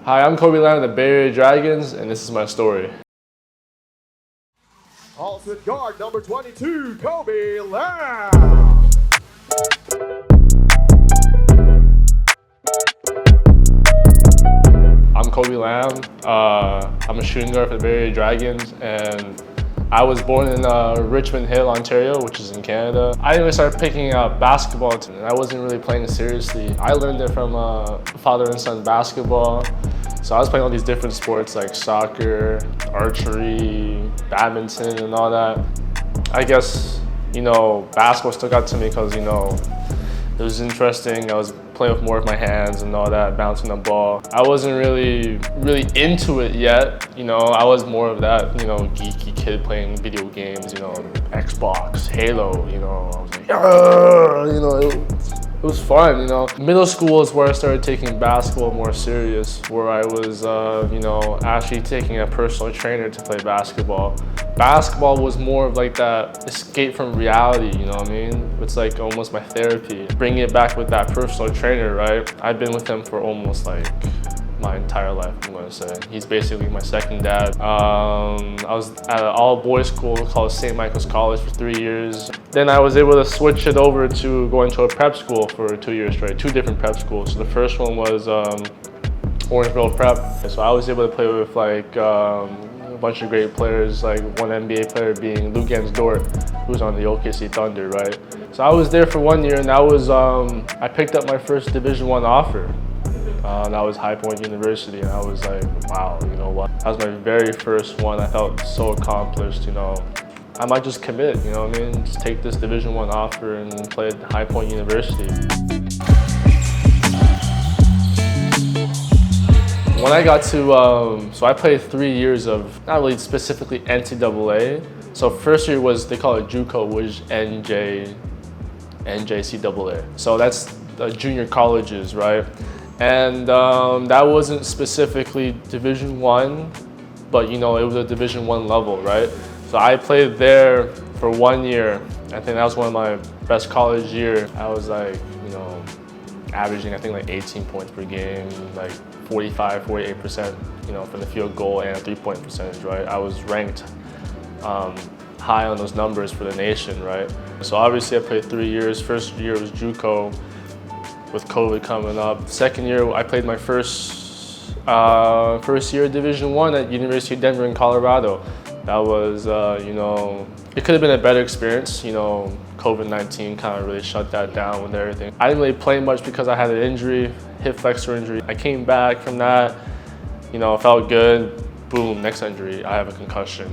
Hi, I'm Kobey Lam of the Bay Area Dragons, and this is my story. Alternate guard number 22, Kobey Lam. I'm Kobey Lam. I'm a shooting guard for the Bay Area Dragons, and I was born in Richmond Hill, Ontario, which is in Canada. I didn't really start picking up basketball, and I wasn't really playing seriously. I learned it from father and son basketball. So I was playing all these different sports like soccer, archery, badminton, and all that. I guess, basketball stuck out to me because, it was interesting. I was playing with more of my hands and all that, bouncing the ball. I wasn't really into it yet. I was more of that, geeky kid playing video games, Xbox, Halo, I was like, it was fun, Middle school is where I started taking basketball more serious, where I was, actually taking a personal trainer to play basketball. Basketball was more of like that escape from reality, you know what I mean? It's like almost my therapy. Bringing it back with that personal trainer, right? I've been with him for almost like my entire life, I'm gonna say. He's basically my second dad. I was at an all-boys school called St. Michael's College for 3 years. Then I was able to switch it over to going to a prep school for 2 years straight, 2 different prep schools. So the first one was Orangeville Prep. So I was able to play with like a bunch of great players, like one NBA player being Luguentz Dort, who's on the OKC Thunder, right? So I was there for 1 year, and that was, I picked up my first Division I offer. That was High Point University, and I was like, wow, you know what? That was my very first one. I felt so accomplished, I might just commit, you know what I mean? Just take this Division I offer and play at High Point University. When I got to, so I played 3 years of, not really specifically NCAA. So first year was, they call it JUCO, which is NJCAA. So that's the junior colleges, right? And that wasn't specifically Division I, but it was a Division I level, right? So I played there for 1 year. I think that was one of my best college years. I was like, averaging, I think like 18 points per game, like 45, 48%, from the field goal and a 3-point percentage, right? I was ranked high on those numbers for the nation, right? So obviously I played 3 years. First year was JUCO, with COVID coming up. Second year, I played my first year Division I at University of Denver in Colorado. That was, it could have been a better experience. COVID-19 kind of really shut that down with everything. I didn't really play much because I had an injury, hip flexor injury. I came back from that, felt good. Boom, next injury, I have a concussion,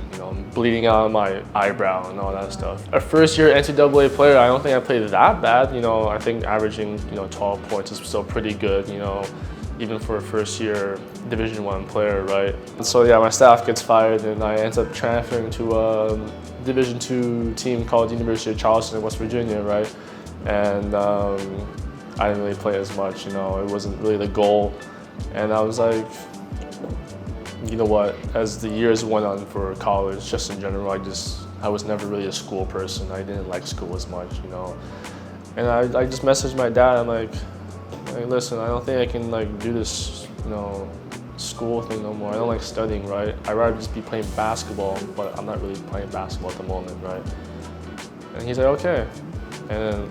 bleeding out of my eyebrow and all that stuff. A first year NCAA player, I don't think I played that bad. I think averaging, 12 points is still pretty good, even for a first year Division I player, right? So yeah, my staff gets fired and I end up transferring to a Division II team called University of Charleston in West Virginia, right? And I didn't really play as much, it wasn't really the goal. And I was like, you know what, as the years went on for college, just in general, I was never really a school person. I didn't like school as much, And I just messaged my dad, I'm like, listen, I don't think I can do this, school thing no more. I don't like studying, right? I'd rather just be playing basketball, but I'm not really playing basketball at the moment, right? And he's like, okay. And then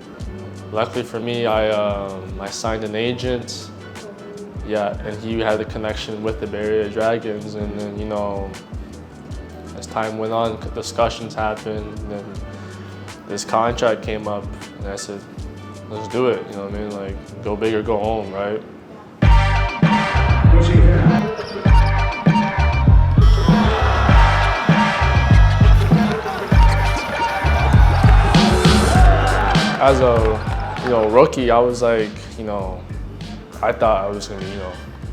luckily for me, I signed an agent. Yeah, and he had a connection with the Bay Area Dragons, and then, as time went on, discussions happened, and then this contract came up, and I said, let's do it, you know what I mean? Like, go big or go home, right? As a, rookie, I was like, I thought I was gonna be,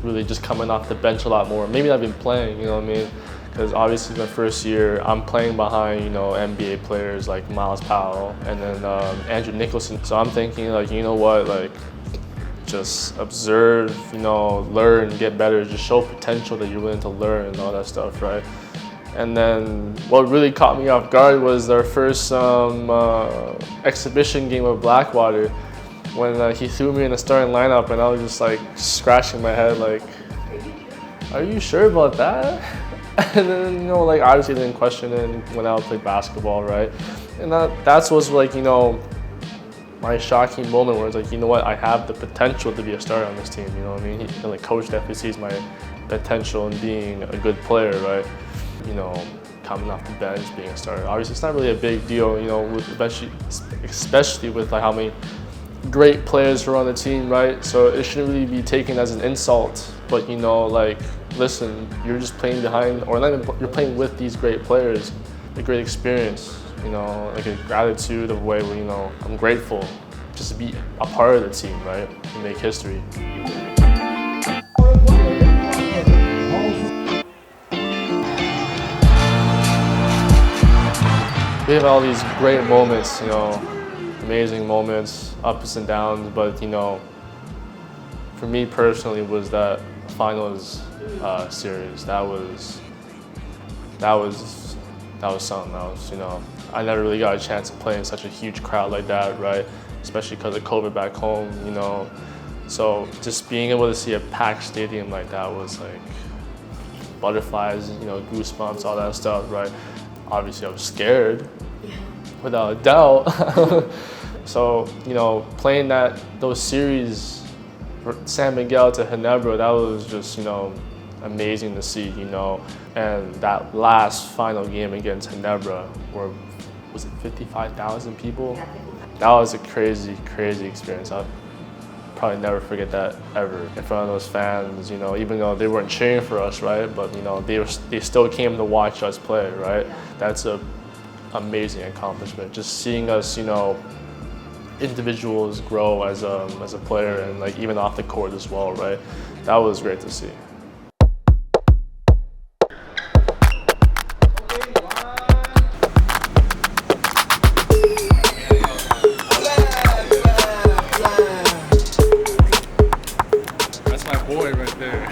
really just coming off the bench a lot more. Maybe not even playing, you know what I mean? Because obviously my first year, I'm playing behind, NBA players like Miles Powell and then Andrew Nicholson. So I'm thinking like, just observe, learn, get better, just show potential that you're willing to learn and all that stuff, right? And then what really caught me off guard was their first exhibition game of Blackwater, when he threw me in the starting lineup, and I was just like scratching my head like, are you sure about that? And then, you know, like obviously didn't question it and went out and played basketball, right? And that's what's like, you know, my shocking moment where it's like, you know what, I have the potential to be a starter on this team, you know what I mean? And like coach definitely sees my potential in being a good player, right? You know, coming off the bench, being a starter. Obviously, it's not really a big deal, you know, especially with like how many great players are on the team, right? So it shouldn't really be taken as an insult, but you know, like, listen, you're just playing behind, or not even, you're playing with these great players, a great experience, you know, like a gratitude of way where, you know, I'm grateful just to be a part of the team, right? And make history. We have all these great moments, you know, amazing moments, ups and downs, but you know, for me personally was that finals series. That was something. That was, you know, I never really got a chance to play in such a huge crowd like that, right? Especially because of COVID back home, you know. So just being able to see a packed stadium like that was like butterflies, you know, goosebumps, all that stuff, right? Obviously I was scared, without a doubt. So, you know, playing those series, San Miguel to Ginebra, that was just, you know, amazing to see, you know. And that last final game against Ginebra, where, was it 55,000 people? That was a crazy, crazy experience. I'll probably never forget that ever. In front of those fans, you know, even though they weren't cheering for us, right? But, you know, they still came to watch us play, right? That's a amazing accomplishment. Just seeing us, you know, individuals grow as a player and like even off the court as well, right? That was great to see. That's my boy right there.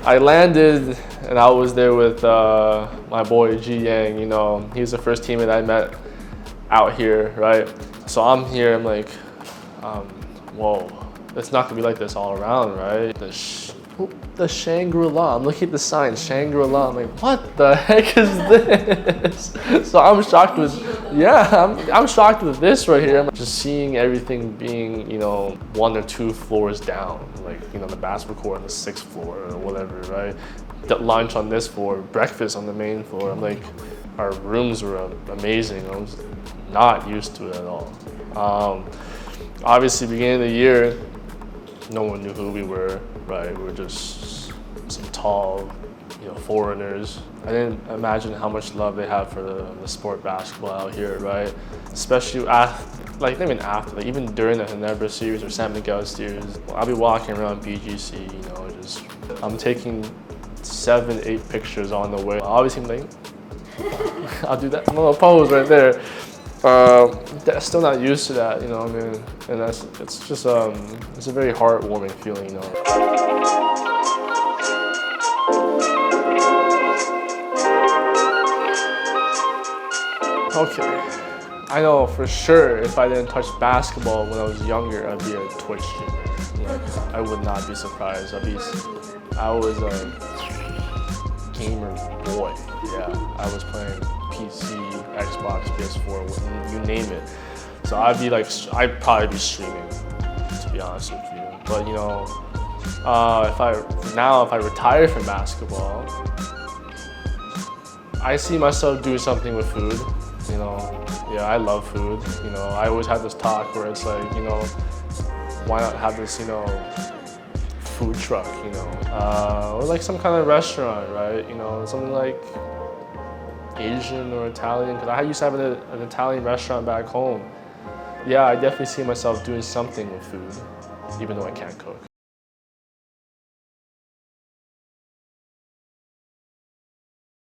I landed and I was there with my boy Ji Yang, you know, he was the first teammate I met out here, right? So I'm here, I'm like, whoa, it's not gonna be like this all around, right? The Shangri-La, I'm looking at the sign, Shangri-La, I'm like, what the heck is this? So I'm shocked with, yeah, I'm shocked with this right here. I'm just seeing everything being, you know, 1 or 2 floors down, like, you know, the basketball court on the 6th floor or whatever, right? Lunch on this floor, breakfast on the main floor. I'm like, our rooms were amazing. I was not used to it at all. Obviously, beginning of the year, no one knew who we were, right? We were just some tall, you know, foreigners. I didn't imagine how much love they have for the sport basketball out here, right? Especially after, like, not even after, like even during the Ginebra series or San Miguel series, I'll be walking around BGC, you know, just, I'm taking 7, 8 pictures on the way. Obviously, I'm like, I'll do that little pose right there. Still not used to that, you know what I mean? And it's just, it's a very heartwarming feeling, you know. Okay, I know for sure if I didn't touch basketball when I was younger, I'd be a Twitch streamer. Like, I would not be surprised. I was a gamer boy. Yeah, I was playing PC, Xbox, PS4, you name it. So I'd probably be streaming, to be honest with you. But you know, if I retire from basketball, I see myself doing something with food. You know, yeah, I love food. You know, I always have this talk where it's like, you know, why not have this, you know, food truck, you know, or like some kind of restaurant, right? You know, something like Asian or Italian, because I used to have an Italian restaurant back home. Yeah, I definitely see myself doing something with food, even though I can't cook.